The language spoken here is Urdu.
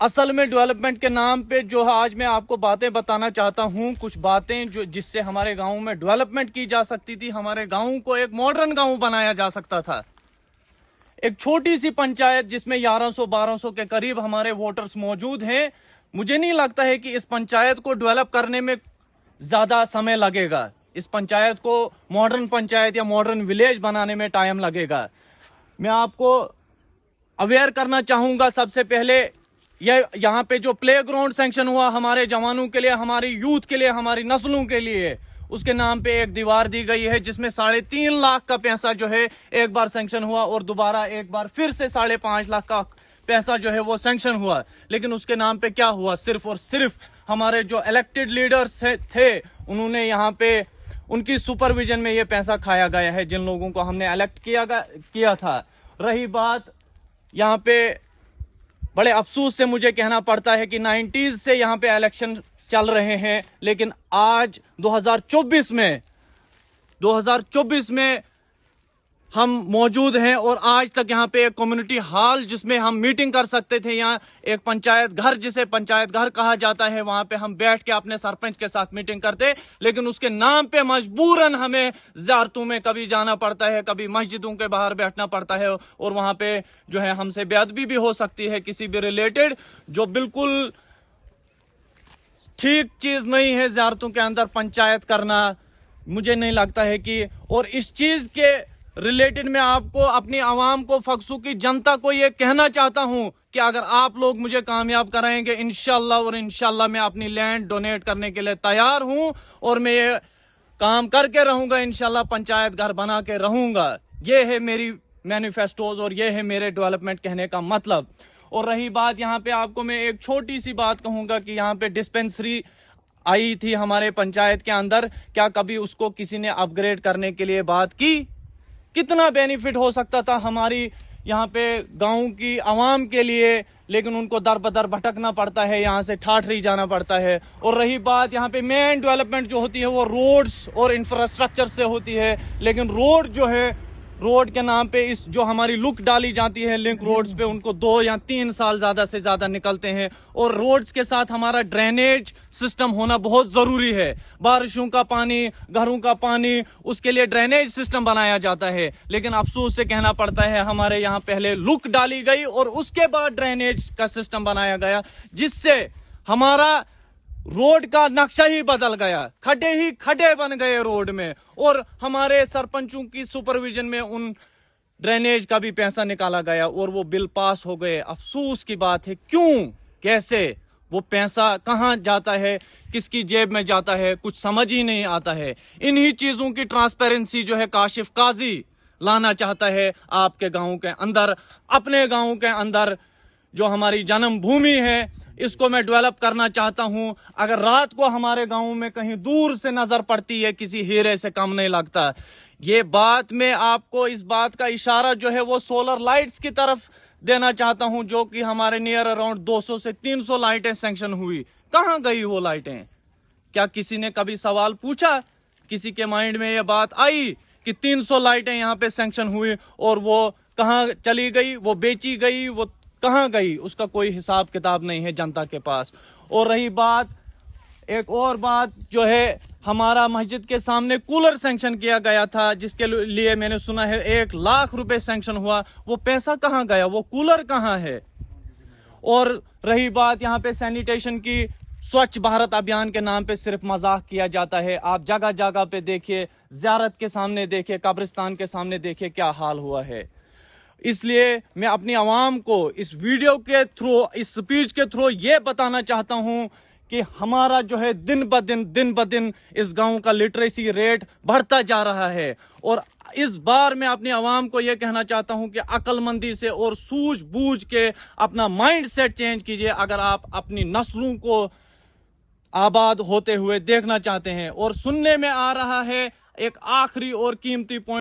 اصل میں ڈیولپمنٹ کے نام پہ جو آج میں آپ کو باتیں بتانا چاہتا ہوں، کچھ باتیں جس سے ہمارے گاؤں میں ڈیولپمنٹ کی جا سکتی تھی، ہمارے گاؤں کو ایک ماڈرن گاؤں بنایا جا سکتا تھا۔ ایک چھوٹی سی پنچایت جس میں 1100-1200 کے قریب ہمارے ووٹرز موجود ہیں، مجھے نہیں لگتا ہے کہ اس پنچایت کو ڈیولپ کرنے میں زیادہ سمے لگے گا۔ اس پنچایت کو ماڈرن پنچایت یا ماڈرن ولیج بنانے میں ٹائم لگے گا۔ میں آپ کو اویئر کرنا چاہوں گا، سب سے پہلے یہاں پہ جو پلے گراؤنڈ سینکشن ہوا ہمارے جوانوں کے لیے، ہماری یوتھ کے لیے، ہماری نسلوں کے لیے، اس کے نام پہ ایک دیوار دی گئی ہے جس میں 3.5 لاکھ کا پیسہ جو ہے ایک بار سینکشن ہوا، اور دوبارہ ایک بار پھر سے 5.5 لاکھ کا پیسہ جو ہے وہ سینکشن ہوا۔ لیکن اس کے نام پہ کیا ہوا؟ صرف اور صرف ہمارے جو الیکٹڈ لیڈرز تھے انہوں نے یہاں پہ ان کی سپرویژن میں یہ پیسہ کھایا گیا ہے، جن لوگوں کو ہم نے الیکٹ کیا تھا۔ رہی بات یہاں پہ، بڑے افسوس سے مجھے کہنا پڑتا ہے کہ 90s سے یہاں پہ الیکشن چل رہے ہیں، لیکن آج 2024 میں ہم موجود ہیں، اور آج تک یہاں پہ ایک کمیونٹی ہال جس میں ہم میٹنگ کر سکتے تھے، یہاں ایک پنچایت گھر جسے پنچایت گھر کہا جاتا ہے، وہاں پہ ہم بیٹھ کے اپنے سرپنچ کے ساتھ میٹنگ کرتے، لیکن اس کے نام پہ مجبوراً ہمیں زیارتوں میں کبھی جانا پڑتا ہے، کبھی مسجدوں کے باہر بیٹھنا پڑتا ہے، اور وہاں پہ جو ہے ہم سے بے ادبی بھی ہو سکتی ہے کسی بھی ریلیٹڈ، جو بالکل ٹھیک چیز نہیں ہے زیارتوں کے اندر پنچایت کرنا۔ مجھے نہیں لگتا ہے کہ، اور اس چیز کے ریلیٹڈ میں آپ کو، اپنی عوام کو، فقسو کی جنتا کو یہ کہنا چاہتا ہوں کہ اگر آپ لوگ مجھے کامیاب کرائیں گے انشاءاللہ، اور انشاءاللہ میں اپنی لینڈ ڈونیٹ کرنے کے لیے تیار ہوں، اور میں یہ کام کر کے رہوں گا انشاءاللہ، پنچایت گھر بنا کے رہوں گا۔ یہ ہے میری مینیفیسٹوز، اور یہ ہے میرے ڈیولپمنٹ کہنے کا مطلب۔ اور رہی بات، یہاں پہ آپ کو میں ایک چھوٹی سی بات کہوں گا کہ یہاں پہ ڈسپینسری آئی تھی ہمارے پنچایت کے اندر، کیا کبھی اس کو کسی نے اپ گریڈ کرنے کے لیے بات کی؟ کتنا بینیفٹ ہو سکتا تھا ہماری یہاں پہ گاؤں کی عوام کے لیے، لیکن ان کو در بدر بھٹکنا پڑتا ہے، یہاں سے ٹھاٹھری جانا پڑتا ہے۔ اور رہی بات، یہاں پہ مین ڈیولپمنٹ جو ہوتی ہے وہ روڈز اور انفراسٹرکچر سے ہوتی ہے، لیکن روڈ جو ہے، روڈ کے نام پہ اس جو ہماری لک ڈالی جاتی ہے لنک روڈز پہ، ان کو 2 یا 3 سال زیادہ سے زیادہ نکلتے ہیں، اور روڈز کے ساتھ ہمارا ڈرینیج سسٹم ہونا بہت ضروری ہے۔ بارشوں کا پانی، گھروں کا پانی، اس کے لیے ڈرینیج سسٹم بنایا جاتا ہے، لیکن افسوس سے کہنا پڑتا ہے ہمارے یہاں پہلے لک ڈالی گئی اور اس کے بعد ڈرینیج کا سسٹم بنایا گیا، جس سے ہمارا روڈ کا نقشہ ہی بدل گیا، کھڈے ہی کھڈے بن گئے روڈ میں، اور ہمارے سرپنچوں کی سپرویژن میں ان ڈرینیج کا بھی پیسہ نکالا گیا اور وہ بل پاس ہو گئے۔ افسوس کی بات ہے، کیوں، کیسے، وہ پیسہ کہاں جاتا ہے، کس کی جیب میں جاتا ہے، کچھ سمجھ ہی نہیں آتا ہے۔ انہی چیزوں کی ٹرانسپیرنسی جو ہے کاشف قاضی لانا چاہتا ہے آپ کے گاؤں کے اندر، اپنے گاؤں کے اندر، جو ہماری جنم بھومی ہے، اس کو میں ڈیولپ کرنا چاہتا ہوں۔ اگر رات کو ہمارے گاؤں میں کہیں دور سے نظر پڑتی ہے، کسی ہیرے سے کم نہیں لگتا۔ یہ بات میں آپ کو، اس بات کا اشارہ جو ہے وہ سولر لائٹس کی طرف دینا چاہتا ہوں، جو کہ ہمارے نیئر اراؤنڈ 200 سے 300 لائٹیں سینکشن ہوئی۔ کہاں گئی وہ لائٹیں؟ کیا کسی نے کبھی سوال پوچھا؟ کسی کے مائنڈ میں یہ بات آئی کہ 300 لائٹیں یہاں پہ سینکشن ہوئی اور وہ کہاں چلی گئی، وہ بیچی گئی، وہ کہاں گئی؟ اس کا کوئی حساب کتاب نہیں ہے جنتا کے پاس۔ اور رہی بات، ایک اور بات جو ہے، ہمارا مسجد کے سامنے کولر سینکشن کیا گیا تھا، جس کے لیے میں نے سنا ہے 1 لاکھ روپے سینکشن ہوا، وہ پیسہ کہاں گیا، وہ کولر کہاں ہے؟ اور رہی بات یہاں پہ سینیٹیشن کی، سوچھ بھارت ابھیان کے نام پہ صرف مذاق کیا جاتا ہے۔ آپ جگہ جگہ پہ دیکھیے، زیارت کے سامنے دیکھیے، قبرستان کے سامنے دیکھیے کیا حال ہوا ہے۔ اس لیے میں اپنی عوام کو اس ویڈیو کے تھرو، اس سپیچ کے تھرو یہ بتانا چاہتا ہوں کہ ہمارا جو ہے دن بدن اس گاؤں کا لٹریسی ریٹ بڑھتا جا رہا ہے، اور اس بار میں اپنی عوام کو یہ کہنا چاہتا ہوں کہ عقل مندی سے اور سوجھ بوجھ کے اپنا مائنڈ سیٹ چینج کیجئے، اگر آپ اپنی نسلوں کو آباد ہوتے ہوئے دیکھنا چاہتے ہیں۔ اور سننے میں آ رہا ہے ایک آخری اور قیمتی پوائنٹ